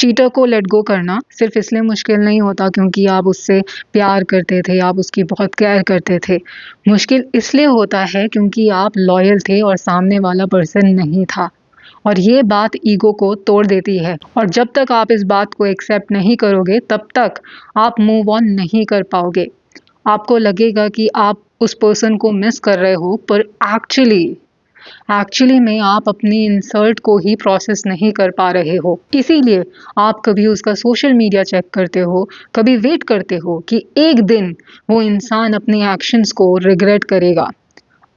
Cheater को late go करना सिर्फ इसलिए मुश्किल नहीं होता क्योंकि आप उससे प्यार करते थे, आप उसकी बहुत केयर करते थे। मुश्किल इसलिए होता है क्योंकि आप लॉयल थे और सामने वाला पर्सन नहीं था। और ये बात ईगो को तोड़ देती है और जब तक आप इस बात को एक्सेप्ट नहीं करोगे तब तक आप मूव ऑन नहीं कर पाओगे। आपको लगेगा कि आप उस पर्सन को मिस कर रहे हो, पर एक्चुअली में आप अपनी इंसल्ट को ही प्रोसेस नहीं कर पा रहे हो। इसीलिए आप कभी उसका सोशल मीडिया चेक करते हो, कभी वेट करते हो कि एक दिन वो इंसान अपने एक्शंस को रिग्रेट करेगा।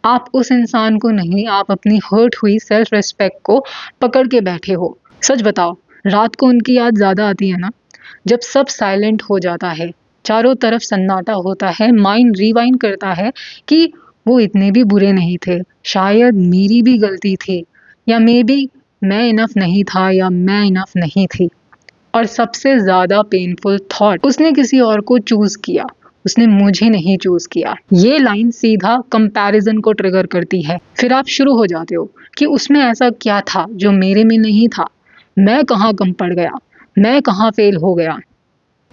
आप उस इंसान को नहीं, आप अपनी हर्ट हुई सेल्फ रिस्पेक्ट को पकड़ के बैठे हो। सच बताओ, रात को उनकी याद ज़्यादा आती है ना? जब सब साइलेंट हो जाता है, चारों तरफ सन्नाटा होता है, माइंड रिवाइंड करता है कि वो इतने भी बुरे नहीं थे, शायद मेरी भी गलती थी, या मे बी मैं इनफ नहीं था या मैं इनफ नहीं थी। और सबसे ज़्यादा पेनफुल थॉट, उसने किसी और को चूज़ किया, उसने मुझे नहीं चूज़ किया। ये लाइन सीधा कंपैरिजन को ट्रिगर करती है। फिर आप शुरू हो जाते हो कि उसमें ऐसा क्या था जो मेरे में नहीं था? मैं कहाँ कम पड़ गया? मैं कहाँ फेल हो गया?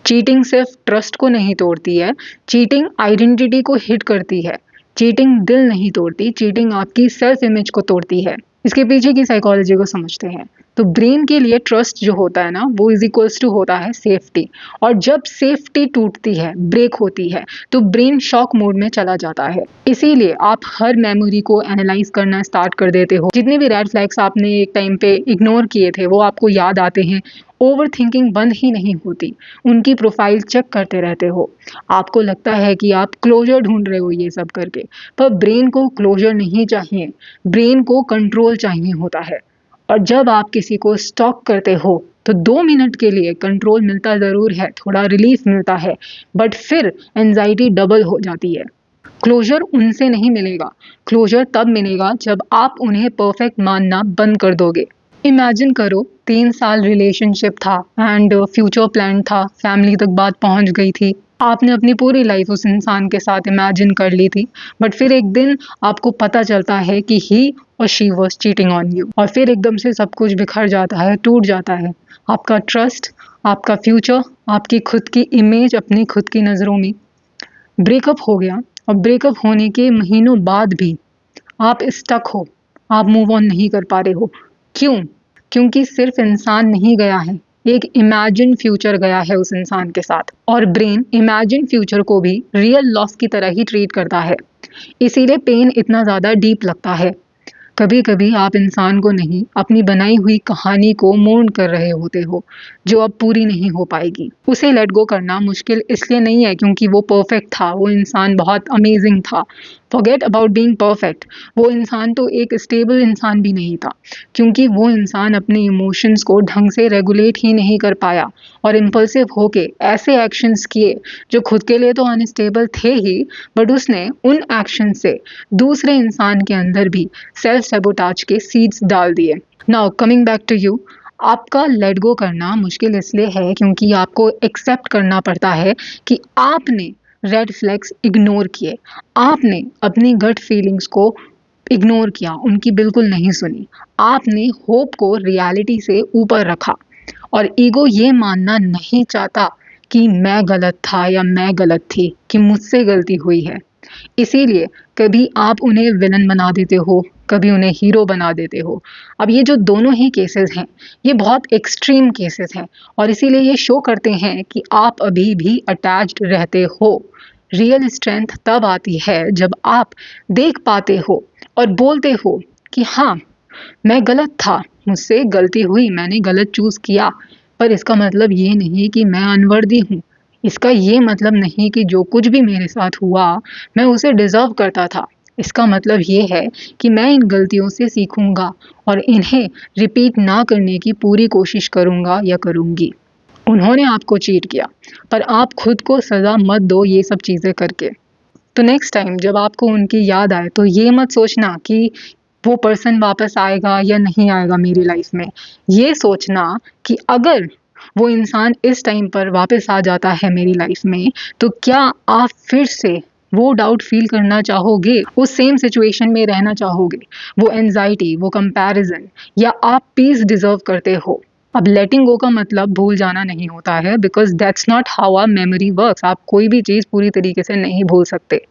चीटिंग सिर्फ ट्रस्ट को नहीं तोड़ती है, चीटिंग आइडेंटिटी को हिट करती है। चीटिंग दिल नहीं तोड़ती, चीटिंग आपकी सेल्फ इमेज को तोड़ती है। इसके पीछे की साइकोलॉजी को समझते हैं तो ब्रेन के लिए ट्रस्ट जो होता है ना, वो इज इक्वल्स टू होता है सेफ्टी। और जब सेफ्टी टूटती है, ब्रेक होती है, तो ब्रेन शॉक मोड में चला जाता है। इसीलिए आप हर मेमोरी को एनालाइज करना स्टार्ट कर देते हो। जितने भी रेड फ्लैग्स आपने एक टाइम पे इग्नोर किए थे वो आपको याद आते हैं। ओवर थिंकिंग बंद ही नहीं होती, उनकी प्रोफाइल चेक करते रहते हो। आपको लगता है कि आप क्लोजर ढूंढ रहे हो ये सब करके, पर ब्रेन को क्लोजर नहीं चाहिए, ब्रेन को कंट्रोल चाहिए होता है। और जब आप किसी को स्टॉक करते हो तो 2 मिनट के लिए कंट्रोल मिलता ज़रूर है, थोड़ा रिलीफ मिलता है, बट फिर एंजाइटी डबल हो जाती है। क्लोजर उनसे नहीं मिलेगा, क्लोजर तब मिलेगा जब आप उन्हें परफेक्ट मानना बंद कर दोगे। इमेजिन करो 3 साल रिलेशनशिप था एंड फ्यूचर प्लान था, फैमिली तक बात पहुंच गई थी, आपने अपनी पूरी लाइफ उस इंसान के साथ इमेजिन कर ली थी। बट फिर एक दिन आपको पता चलता है कि ही और she was cheating on you, और फिर एकदम से सब कुछ बिखर जाता है, टूट जाता है। आपका ट्रस्ट, आपका फ्यूचर, आपकी खुद की इमेज अपनी खुद की नज़रों में। ब्रेकअप हो गया और ब्रेकअप होने के महीनों बाद भी आप स्टक हो, आप मूव ऑन नहीं कर पा रहे हो। क्यों? क्योंकि सिर्फ इंसान नहीं गया है, एक इमेजिन फ्यूचर गया है उस इंसान के साथ। और ब्रेन इमेजिन फ्यूचर को भी रियल लॉस की तरह ही ट्रीट करता है, इसीलिए पेन इतना ज़्यादा डीप लगता है। कभी कभी आप इंसान को नहीं, अपनी बनाई हुई कहानी को मोर्न कर रहे होते हो, जो अब पूरी नहीं हो पाएगी। उसे लेट गो करना मुश्किल इसलिए नहीं है क्योंकि वो परफेक्ट था, वो इंसान बहुत अमेजिंग था। फॉरगेट अबाउट बीइंग परफेक्ट, वो इंसान तो एक स्टेबल इंसान भी नहीं था, क्योंकि वो इंसान अपने इमोशंस को ढंग से रेगुलेट ही नहीं कर पाया और इम्पल्सिव होके ऐसे एक्शंस किए जो खुद के लिए तो अनस्टेबल थे ही, बट उसने उन एक्शन से दूसरे इंसान के अंदर भी सेल्फ सेबोटाज के सीड्स डाल दिए। Now coming back to you, आपका लेट गो करना मुश्किल इसलिए है क्योंकि आपको एक्सेप्ट करना पड़ता है कि आपने रेड फ्लैग्स इग्नोर किए, आपने अपनी गट फीलिंग्स को इग्नोर किया, उनकी बिल्कुल नहीं सुनी, आपने होप को रियलिटी से ऊपर रखा। और ईगो ये मानना नहीं चाहता कि मैं गलत था या मैं गलत थी, कि मुझसे गलती हुई है। इसीलिए कभी आप उन्हें विलन बना देते हो, कभी उन्हें हीरो बना देते हो। अब ये जो दोनों ही केसेस हैं, ये बहुत एक्सट्रीम केसेस हैं और इसीलिए ये शो करते हैं कि आप अभी भी अटैच्ड रहते हो। रियल स्ट्रेंथ तब आती है जब आप देख पाते हो और बोलते हो कि हाँ, मैं गलत था, मुझसे गलती हुई, मैंने गलत चूज़ किया, पर इसका मतलब ये नहीं कि मैं अनवर्दी हूँ। इसका ये मतलब नहीं कि जो कुछ भी मेरे साथ हुआ मैं उसे डिज़र्व करता था। इसका मतलब ये है कि मैं इन गलतियों से सीखूंगा और इन्हें रिपीट ना करने की पूरी कोशिश करूंगा या करूंगी। उन्होंने आपको चीट किया, पर आप खुद को सज़ा मत दो ये सब चीज़ें करके। तो नेक्स्ट टाइम जब आपको उनकी याद आए तो ये मत सोचना कि वो पर्सन वापस आएगा या नहीं आएगा मेरी लाइफ में। ये सोचना कि अगर वो इंसान इस टाइम पर वापस आ जाता है मेरी लाइफ में, तो क्या आप फिर से वो डाउट फील करना चाहोगे, उस सेम सिचुएशन में रहना चाहोगे, वो एंजाइटी, वो कंपैरिजन, या आप पीस डिजर्व करते हो। अब लेटिंग गो का मतलब भूल जाना नहीं होता है, because that's not how our memory works. आप कोई भी चीज़ पूरी तरीके से नहीं भूल सकते।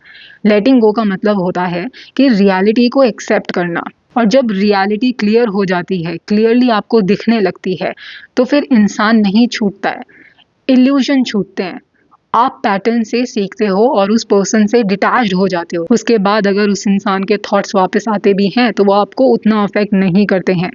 लेटिंग गो का मतलब होता है कि रियलिटी को एक्सेप्ट करना। और जब रियलिटी क्लियर हो जाती है, क्लियरली आपको दिखने लगती है, तो फिर इंसान नहीं छूटता है, इल्यूजन छूटते हैं। आप पैटर्न से सीखते हो और उस पर्सन से डिटैच्ड हो जाते हो। उसके बाद अगर उस इंसान के थॉट्स वापस आते भी हैं तो वो आपको उतना अफेक्ट नहीं करते हैं।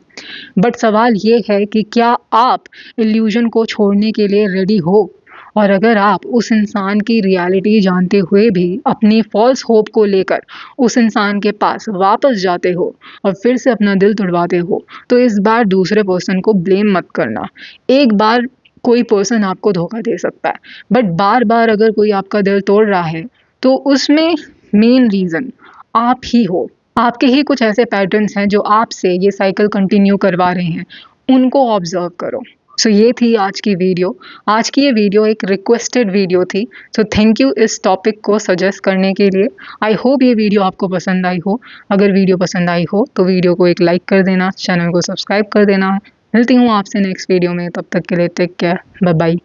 बट सवाल ये है कि क्या आप इल्यूजन को छोड़ने के लिए रेडी हो? और अगर आप उस इंसान की रियलिटी जानते हुए भी अपनी फॉल्स होप को लेकर उस इंसान के पास वापस जाते हो और फिर से अपना दिल तुड़वाते हो, तो इस बार दूसरे पर्सन को ब्लेम मत करना। एक बार कोई पर्सन आपको धोखा दे सकता है, बट बार बार अगर कोई आपका दिल तोड़ रहा है तो उसमें मेन रीज़न आप ही हो। आपके ही कुछ ऐसे पैटर्न्स हैं जो आपसे ये साइकिल कंटिन्यू करवा रहे हैं, उनको ऑब्जर्व करो। सो ये थी आज की वीडियो। आज की ये वीडियो एक रिक्वेस्टेड वीडियो थी, सो थैंक यू इस टॉपिक को सजेस्ट करने के लिए। आई होप ये वीडियो आपको पसंद आई हो। अगर वीडियो पसंद आई हो तो वीडियो को एक लाइक कर देना, चैनल को सब्सक्राइब कर देना। मिलती हूँ आपसे नेक्स्ट वीडियो में, तब तक के लिए टेक केयर, बाय बाय।